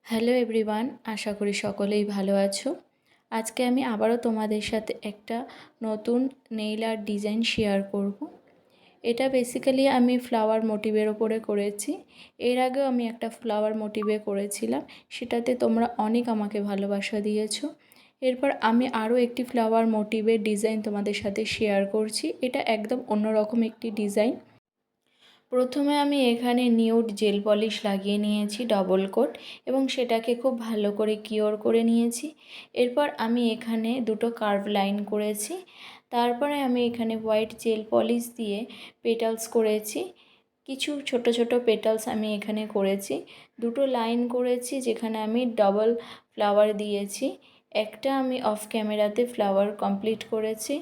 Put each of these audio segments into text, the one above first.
Hello everyone, আশা করি সকলেই ভালো আছো। আজকে আমি আবারও তোমাদের সাথে একটা নতুন নেইল আর্ট ডিজাইন শেয়ার করব। এটা বেসিক্যালি আমি ফ্লাওয়ার মোটিভের ওপরে করেছি। এর আগেও আমি একটা ফ্লাওয়ার মোটিভে করেছিলাম, সেটাতে তোমরা অনেক আমাকে ভালোবাসা দিয়েছো। এরপর আমি আরও একটি ফ্লাওয়ার মোটিভের ডিজাইন তোমাদের সাথে শেয়ার করছি। এটা একদম অন্যরকম একটি ডিজাইন। প্রথমে আমি এখানে নিউড জেল পলিশ লাগিয়ে নিয়েছি ডবল কোট, এবং সেটাকে খুব ভালো করে কিওর করে নিয়েছি। এরপর আমি এখানে দুটো কার্ভ লাইন করেছি। তারপরে আমি এখানে হোয়াইট জেল পলিশ দিয়ে পেটালস করেছি। কিছু ছোট ছোট পেটালস আমি এখানে করেছি। দুটো লাইন করেছি যেখানে আমি ডবল ফ্লাওয়ার দিয়েছি। একটা আমি অফ ক্যামেরাতে ফ্লাওয়ার কমপ্লিট করেছি।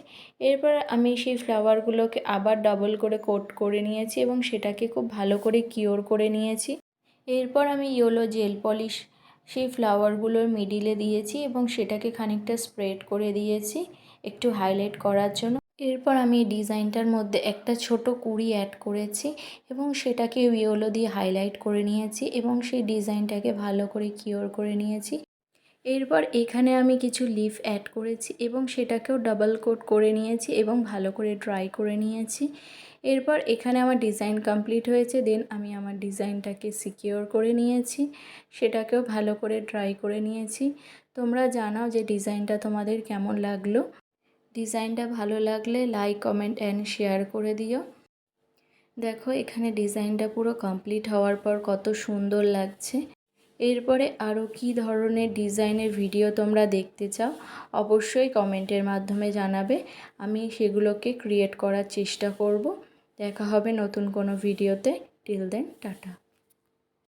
এরপর আমি সেই ফ্লাওয়ারগুলোকে আবার ডাবল করে কোট করে নিয়েছি এবং সেটাকে খুব ভালো করে কিওর করে নিয়েছি। এরপর আমি ইয়েলো জেল পলিশ সেই ফ্লাওয়ারগুলোর মিডিলে দিয়েছি এবং সেটাকে খানিকটা স্প্রেড করে দিয়েছি একটু হাইলাইট করার জন্য। এরপর আমি ডিজাইনটার মধ্যে একটা ছোট কুঁড়ি অ্যাড করেছি এবং সেটাকে ইয়েলো দিয়ে হাইলাইট করে নিয়েছি এবং সেই ডিজাইনটাকে ভালো করে কিওর করে নিয়েছি। এরপর এখানে আমি কিছু লিফ অ্যাড করেছি এবং সেটাকেও ডাবল কোট করে নিয়েছি এবং ভালো করে ড্রাই করে নিয়েছি। এরপর এখানে আমার ডিজাইন কমপ্লিট হয়েছে। দেন আমি আমার ডিজাইনটাকে সিকিওর করে নিয়েছি, সেটাকেও ভালো করে ড্রাই করে নিয়েছি। তোমরা জানাও যে ডিজাইনটা তোমাদের কেমন লাগলো। ডিজাইনটা ভালো লাগলে লাইক, কমেন্ট অ্যান্ড শেয়ার করে দিও। দেখো এখানে ডিজাইনটা পুরো কমপ্লিট হওয়ার পর কত সুন্দর লাগছে। এরপরে আরও কী ধরনের ডিজাইনের ভিডিও তোমরা দেখতে চাও অবশ্যই কমেন্টের মাধ্যমে জানাবে। আমি সেগুলোকে ক্রিয়েট করার চেষ্টা করব। দেখা হবে নতুন কোনো ভিডিওতে। Till then, tata.